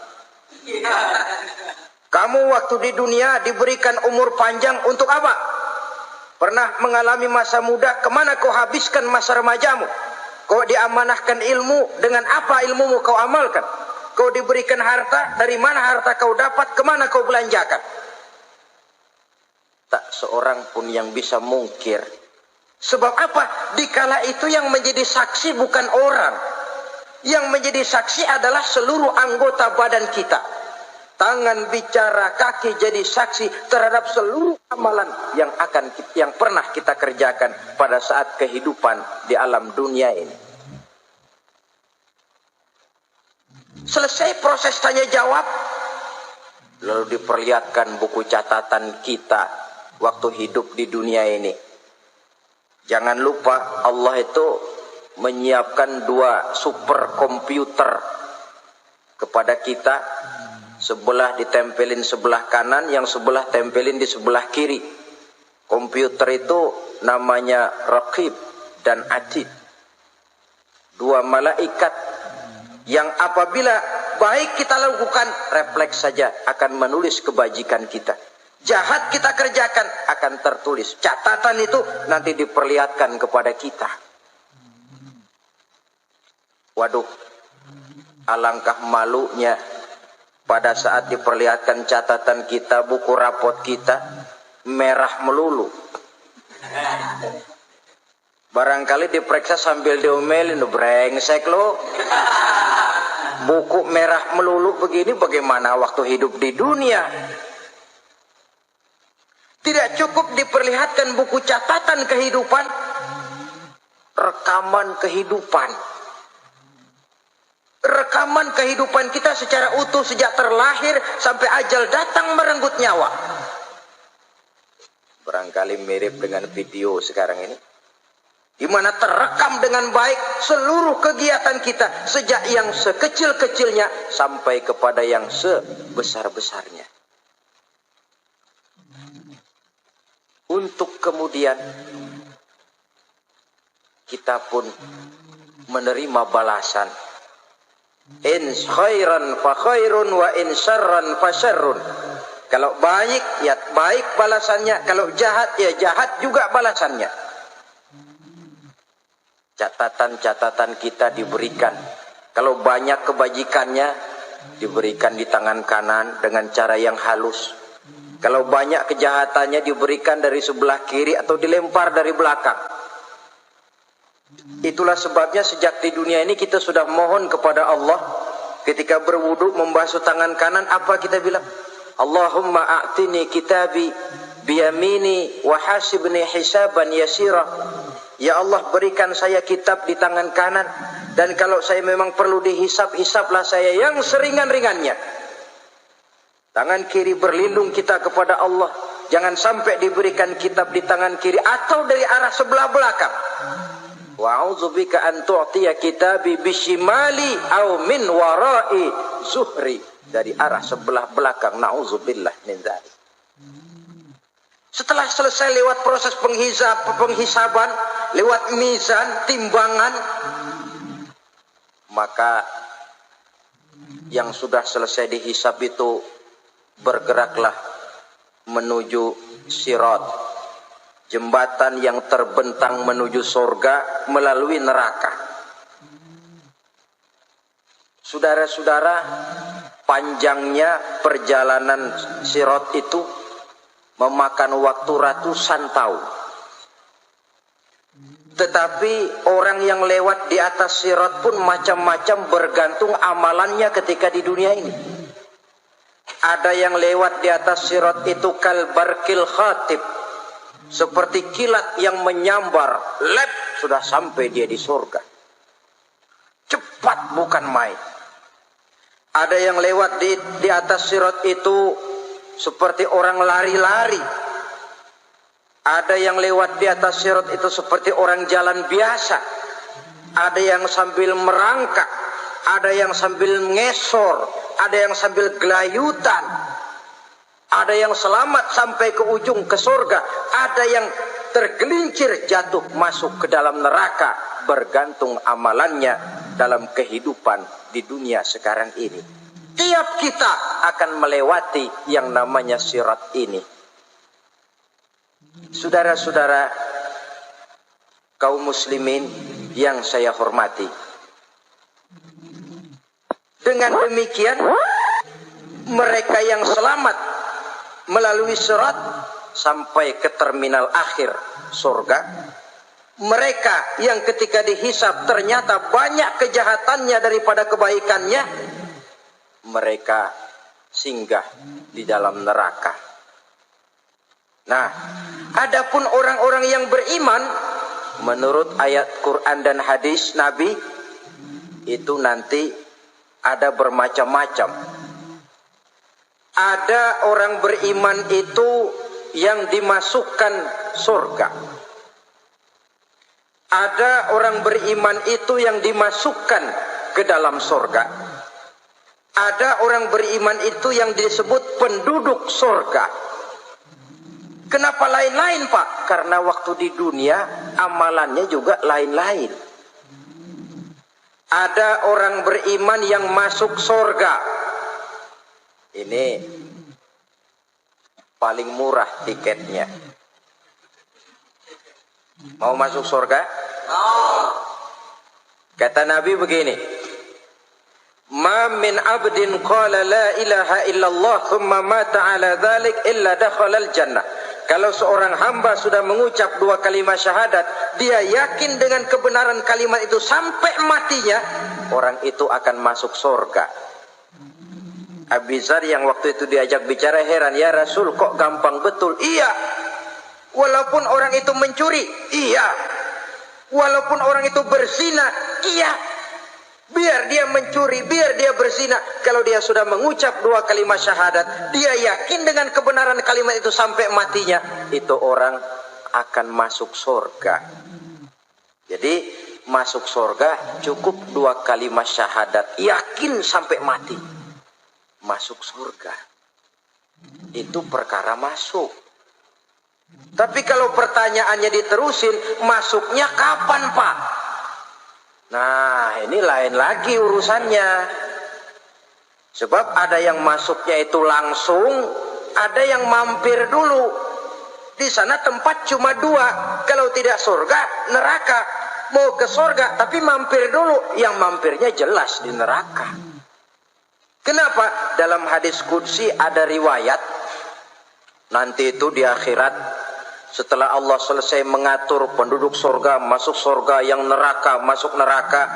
Kamu waktu di dunia diberikan umur panjang untuk apa? Pernah mengalami masa muda, kemana kau habiskan masa remajamu? Kau diamanahkan ilmu, dengan apa ilmumu kau amalkan? Kau diberikan harta, dari mana harta kau dapat, kemana kau belanjakan? Tak seorang pun yang bisa mungkir. Sebab apa? Dikala itu yang menjadi saksi bukan orang. Yang menjadi saksi adalah seluruh anggota badan kita. Tangan bicara, kaki jadi saksi terhadap seluruh amalan yang pernah kita kerjakan pada saat kehidupan di alam dunia ini. Selesai proses tanya jawab, lalu diperlihatkan buku catatan kita waktu hidup di dunia ini. Jangan lupa Allah itu menyiapkan 2 superkomputer kepada kita. Sebelah ditempelin sebelah kanan, yang sebelah tempelin di sebelah kiri. Komputer itu namanya Raqib dan Atid. 2 malaikat yang apabila baik kita lakukan, refleks saja akan menulis kebajikan kita. Jahat kita kerjakan akan tertulis. Catatan itu nanti diperlihatkan kepada kita. Waduh, alangkah malunya pada saat diperlihatkan catatan kita, buku rapot kita, merah melulu. Barangkali diperiksa sambil diomelin, brengsek lo. Buku merah melulu begini, bagaimana waktu hidup di dunia? Tidak cukup diperlihatkan buku catatan kehidupan, rekaman kehidupan. Rekaman kehidupan kita secara utuh sejak terlahir sampai ajal datang merenggut nyawa. Barangkali mirip dengan video sekarang ini, di mana terekam dengan baik seluruh kegiatan kita sejak yang sekecil-kecilnya sampai kepada yang sebesar-besarnya. Untuk kemudian kita pun menerima balasan. In khairan fa khairun wa in syarran fa syarrun. Kalau baik ya baik balasannya, kalau jahat ya jahat juga balasannya. Catatan-catatan kita diberikan. Kalau banyak kebajikannya diberikan di tangan kanan dengan cara yang halus. Kalau banyak kejahatannya diberikan dari sebelah kiri atau dilempar dari belakang. Itulah sebabnya sejak di dunia ini kita sudah mohon kepada Allah. Ketika berwudu membasuh tangan kanan, apa kita bilang? Allahumma a'tini kitabi biyamini wa hasibni hisaban yasira. Ya Allah, berikan saya kitab di tangan kanan, dan kalau saya memang perlu dihisap, hisaplah saya yang seringan-ringannya. Tangan kiri berlindung kita kepada Allah. Jangan sampai diberikan kitab di tangan kiri atau dari arah sebelah belakang. Wa'udzubika an tu'tiya kitabi bishimali au min warai zuhri, dari arah sebelah belakang. Na'udzubillah min dzalik. Setelah selesai lewat proses penghisaban, lewat mizan, timbangan, maka yang sudah selesai dihisab itu bergeraklah menuju sirat, jembatan yang terbentang menuju surga melalui neraka. Saudara-saudara, panjangnya perjalanan sirat itu memakan waktu ratusan tahun. Tetapi orang yang lewat di atas sirat pun macam-macam, bergantung amalannya ketika di dunia ini. Ada yang lewat di atas sirat itu kal barkil khatib, seperti kilat yang menyambar, lep, sudah sampai dia di surga. Cepat bukan main. Ada yang lewat di atas sirat itu seperti orang lari-lari. Ada yang lewat di atas sirat itu seperti orang jalan biasa. Ada yang sambil merangkak, ada yang sambil ngesor, ada yang sambil gelayutan, ada yang selamat sampai ke ujung ke surga, ada yang tergelincir jatuh masuk ke dalam neraka, bergantung amalannya dalam kehidupan di dunia sekarang ini. Tiap kita akan melewati yang namanya sirat ini. Saudara-saudara kaum muslimin yang saya hormati, dengan demikian mereka yang selamat melalui sirat sampai ke terminal akhir surga, mereka yang ketika dihisab ternyata banyak kejahatannya daripada kebaikannya, mereka singgah di dalam neraka. Nah, adapun orang-orang yang beriman menurut ayat Quran dan hadis Nabi itu nanti ada bermacam-macam. Ada orang beriman itu yang dimasukkan surga. Ada orang beriman itu yang dimasukkan ke dalam surga. Ada orang beriman itu yang disebut penduduk surga. Kenapa lain-lain, Pak? Karena waktu di dunia amalannya juga lain-lain. Ada orang beriman yang masuk surga. Ini paling murah tiketnya. Mau masuk surga? Kata Nabi begini, ma min abdin qala la ilaha illallah thumma mata ala dhalik illa dakhalal jannah. Kalau seorang hamba sudah mengucap dua kalimat syahadat, dia yakin dengan kebenaran kalimat itu sampai matinya, orang itu akan masuk surga. Abi Dzar yang waktu itu diajak bicara heran, ya Rasul kok gampang betul? Iya. Walaupun orang itu mencuri, iya. Walaupun orang itu berzina, iya. Biar dia mencuri, biar dia berzina, kalau dia sudah mengucap dua kalimat syahadat, dia yakin dengan kebenaran kalimat itu sampai matinya, itu orang akan masuk surga. Jadi masuk surga cukup dua kalimat syahadat, yakin sampai mati, masuk surga. Itu perkara masuk. Tapi kalau pertanyaannya diterusin, masuknya kapan, Pak? Nah, ini lain lagi urusannya. Sebab ada yang masuknya itu langsung, ada yang mampir dulu. Di sana tempat cuma dua. Kalau tidak surga, neraka. Mau ke surga, tapi mampir dulu. Yang mampirnya jelas di neraka. Kenapa? Dalam hadis qudsi ada riwayat, nanti itu di akhirat, setelah Allah selesai mengatur penduduk surga masuk surga, yang neraka masuk neraka,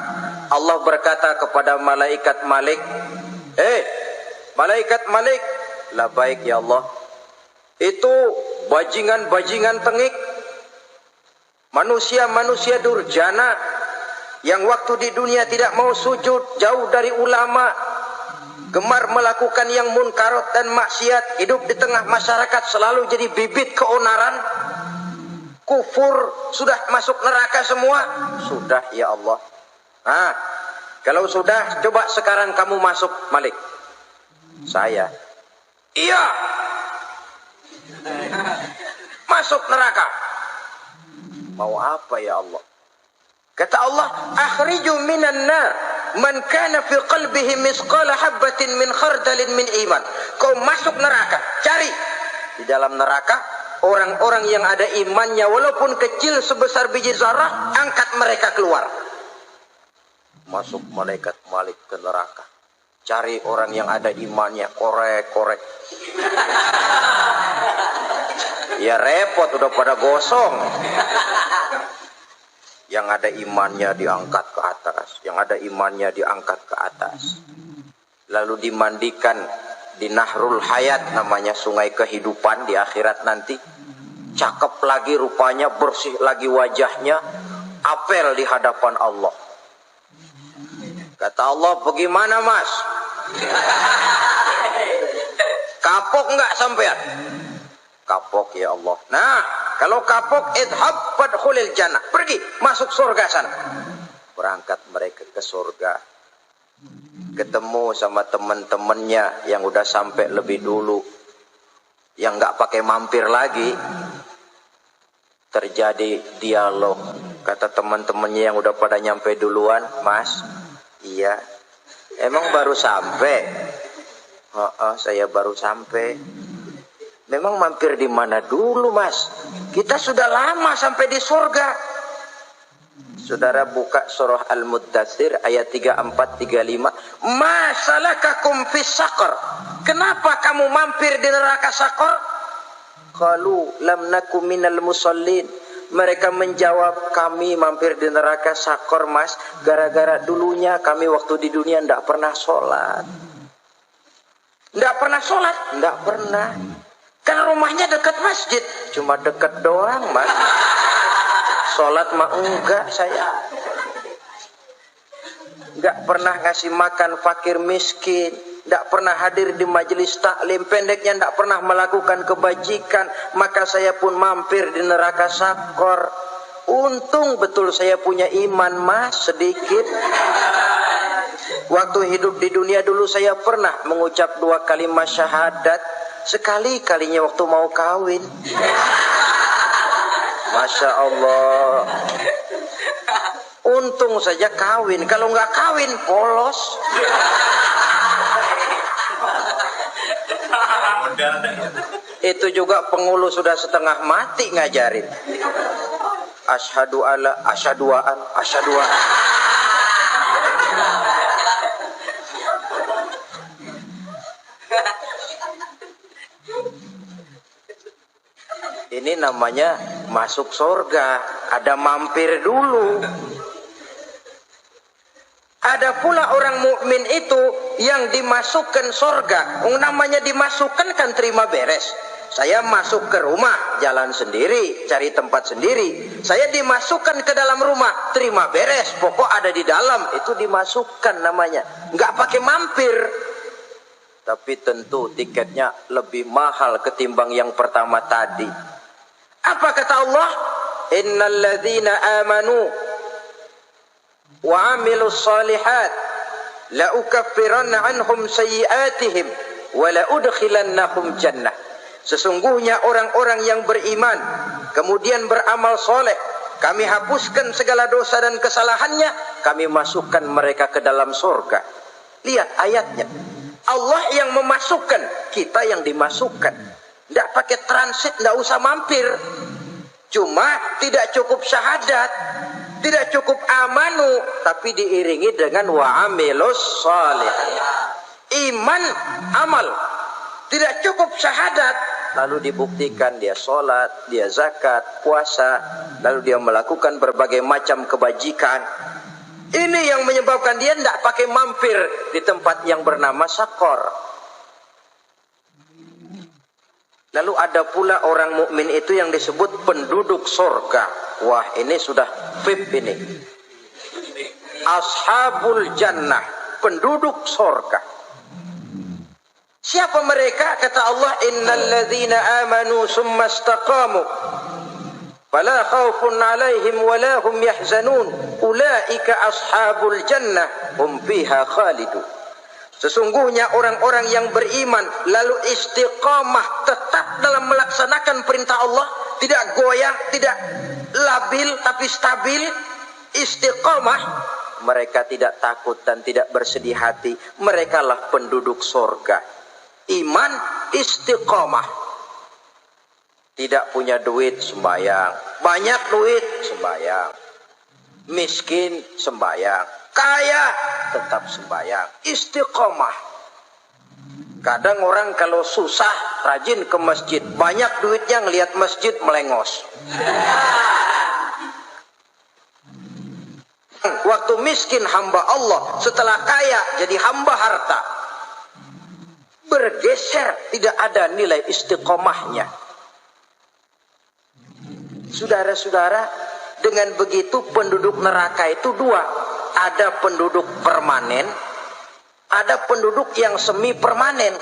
Allah berkata kepada malaikat Malik, malaikat Malik, labaik ya Allah, itu bajingan-bajingan tengik, manusia-manusia durjana yang waktu di dunia tidak mau sujud, jauh dari ulama, gemar melakukan yang munkarat dan maksiat, hidup di tengah masyarakat selalu jadi bibit keonaran, kufur, sudah masuk neraka semua. Sudah ya Allah. Nah, kalau sudah, coba sekarang kamu masuk, Malik. Saya. Iya. Masuk neraka. Mau apa ya Allah? Kata Allah, akhriju minan nar man kana fi qalbihi misqala habatin min khardalin min iman. Kau masuk neraka, cari di dalam neraka orang-orang yang ada imannya walaupun kecil sebesar biji zarah, angkat mereka keluar. Masuk malaikat Malik ke neraka, cari orang yang ada imannya, korek-korek. Ya repot, udah pada gosong. Yang ada imannya diangkat ke atas, yang ada imannya diangkat ke atas, lalu dimandikan di Nahrul Hayat, namanya sungai kehidupan di akhirat nanti. Cakep lagi rupanya, bersih lagi wajahnya, apel di hadapan Allah. Kata Allah, bagaimana mas? Kapok nggak sampean? Kapok ya Allah. Nah, kalau kapok, idhab fadkhulil jannah, pergi masuk surga sana. Berangkat mereka ke surga. ketemu sama teman-temannya yang udah sampai lebih dulu, yang nggak pakai mampir lagi. Terjadi dialog. Kata teman-temannya yang udah pada nyampe duluan, Mas, iya, emang baru sampai? Oh, saya baru sampai. Memang mampir di mana dulu, Mas? Kita sudah lama sampai di surga. Saudara buka surah Al-Muddatsir ayat 34-35. Masalakakum fis saqar? Kenapa kamu mampir di neraka Saqar? Qalu lam naku minal musallin. Mereka menjawab, kami mampir di neraka Saqar, Mas, gara-gara dulunya kami waktu di dunia ndak pernah sholat. Ndak pernah sholat? Ndak pernah. Kan rumahnya dekat masjid, cuma dekat doang, Mas. Sholat mah enggak saya. Enggak pernah ngasih makan fakir miskin, enggak pernah hadir di majelis taklim, pendeknya enggak pernah melakukan kebajikan, maka saya pun mampir di neraka Saqar. Untung betul saya punya iman, Mas, sedikit. Waktu hidup di dunia dulu saya pernah mengucap 2 kalimat syahadat, sekali-kalinya waktu mau kawin. Masya Allah. Untung saja kawin, kalau nggak kawin polos. Itu juga penghulu sudah setengah mati ngajarin. Asyhadu alla asyaduaan asyaduaan. Ini namanya masuk surga, ada mampir dulu. Ada pula orang mukmin itu yang dimasukkan surga. Namanya dimasukkan kan terima beres. Saya masuk ke rumah, jalan sendiri, cari tempat sendiri. Saya dimasukkan ke dalam rumah, terima beres, pokok ada di dalam, itu dimasukkan namanya. Nggak pakai mampir. Tapi tentu tiketnya lebih mahal ketimbang yang pertama tadi. Apa kata Allah? Innal ladzina amanu wa 'amilus shalihat la ukaffiranna 'anhum sayyi'atihim wa la udkhilannahum jannah. Sesungguhnya orang-orang yang beriman kemudian beramal soleh, kami hapuskan segala dosa dan kesalahannya, kami masukkan mereka ke dalam surga. Lihat ayatnya. Allah yang memasukkan, kita yang dimasukkan. Tidak pakai transit, tidak usah mampir. Cuma tidak cukup syahadat, tidak cukup amanu, tapi diiringi dengan wa'amilus salih. Iman, amal. Tidak cukup syahadat, lalu dibuktikan dia sholat, dia zakat, puasa, lalu dia melakukan berbagai macam kebajikan. Ini yang menyebabkan dia tidak pakai mampir di tempat yang bernama Saqar. Lalu ada pula orang mukmin itu yang disebut penduduk surga. Wah, ini sudah VIP ini. Ashabul jannah, penduduk surga. Siapa mereka? Kata Allah, innal ladzina amanu summa istaqamu fala khaufun 'alaihim wala hum yahzanun ulaika ashabul jannah hum fiha khalidun. Sesungguhnya orang-orang yang beriman lalu istiqamah, tetap dalam melaksanakan perintah Allah, tidak goyah, tidak labil tapi stabil, istiqamah, mereka tidak takut dan tidak bersedih hati, merekalah penduduk surga. Iman, istiqamah. Tidak punya duit, sembahyang. Banyak duit, sembahyang. Miskin, sembahyang. Kaya, tetap sembahyang. Istiqamah. Kadang orang kalau susah, rajin ke masjid. Banyak duitnya, ngelihat masjid melengos. Waktu miskin hamba Allah, setelah kaya jadi hamba harta. Bergeser, tidak ada nilai istiqomahnya. Saudara-saudara, dengan begitu penduduk neraka itu dua. Ada penduduk permanen, ada penduduk yang semi permanen.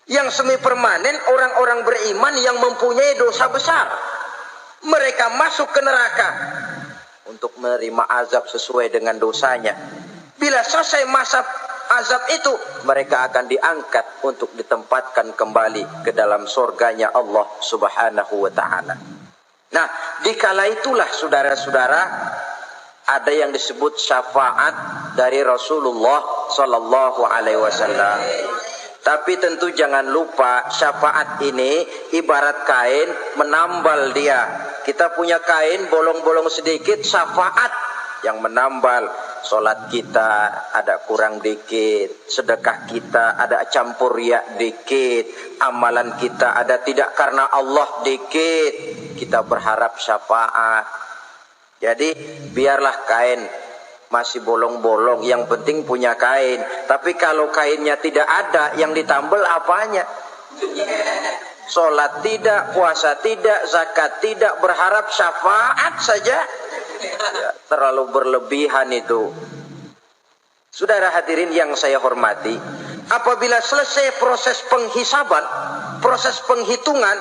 Yang semi permanen orang-orang beriman yang mempunyai dosa besar. Mereka masuk ke neraka untuk menerima azab sesuai dengan dosanya. Bila selesai masa azab itu, mereka akan diangkat untuk ditempatkan kembali ke dalam surganya Allah Subhanahu wa ta'ala. Nah, dikala itulah saudara-saudara, ada yang disebut syafaat dari Rasulullah Sallallahu Alaihi Wasallam. Tapi tentu jangan lupa, syafaat ini ibarat kain menambal dia. Kita punya kain bolong-bolong sedikit, syafaat yang menambal. Solat kita ada kurang dikit, sedekah kita ada campur riak dikit, amalan kita ada tidak karena Allah dikit, kita berharap syafaat. Jadi biarlah kain masih bolong-bolong, yang penting punya kain. Tapi kalau kainnya tidak ada, yang ditambal apanya? Solat tidak, puasa tidak, zakat tidak, berharap syafaat saja. Ya, terlalu berlebihan itu. Saudara hadirin yang saya hormati, apabila selesai proses penghisaban, proses penghitungan,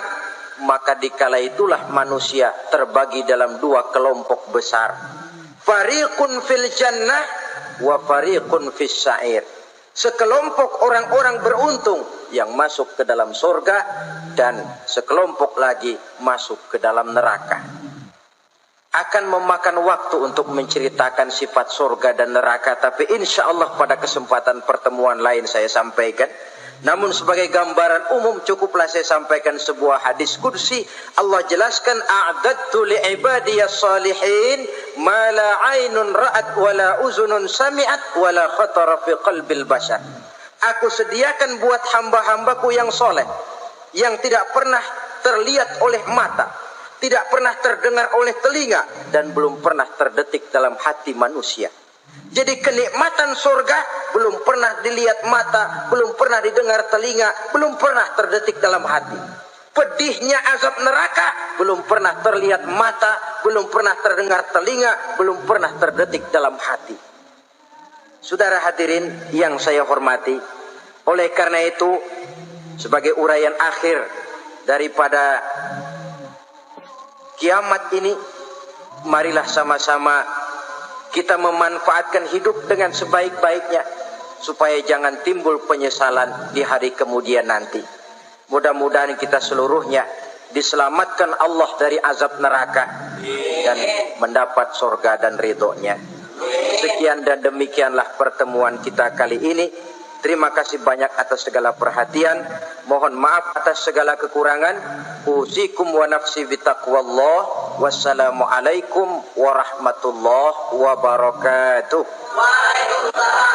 maka dikala itulah manusia terbagi dalam dua kelompok besar. Fariqun fil jannah wa fariqun fis sa'ir. Sekelompok orang-orang beruntung yang masuk ke dalam surga, dan sekelompok lagi masuk ke dalam neraka. Akan memakan waktu untuk menceritakan sifat surga dan neraka, tapi insya Allah pada kesempatan pertemuan lain saya sampaikan. Namun sebagai gambaran umum cukuplah saya sampaikan sebuah hadis qudsi. Allah jelaskan, a'dadtu li'ibadiyas salihin ma la 'ainun ra'at wa la uzunun sami'at wa la khatara fi qalbil bashar. Aku sediakan buat hamba-hambaku yang soleh, yang tidak pernah terlihat oleh mata, tidak pernah terdengar oleh telinga, dan belum pernah terdetik dalam hati manusia. Jadi kenikmatan surga belum pernah dilihat mata, belum pernah didengar telinga, belum pernah terdetik dalam hati. Pedihnya azab neraka belum pernah terlihat mata, belum pernah terdengar telinga, belum pernah terdetik dalam hati. Saudara hadirin yang saya hormati, oleh karena itu sebagai uraian akhir daripada kiamat ini, marilah sama-sama kita memanfaatkan hidup dengan sebaik-baiknya, supaya jangan timbul penyesalan di hari kemudian nanti. Mudah-mudahan kita seluruhnya diselamatkan Allah dari azab neraka dan mendapat surga dan ridhonya. Sekian dan demikianlah pertemuan kita kali ini. Terima kasih banyak atas segala perhatian. Mohon maaf atas segala kekurangan. Uzikum wa nafsi bitaqwallah. Wassalamualaikum warahmatullahi wabarakatuh. Waalaikumsalam.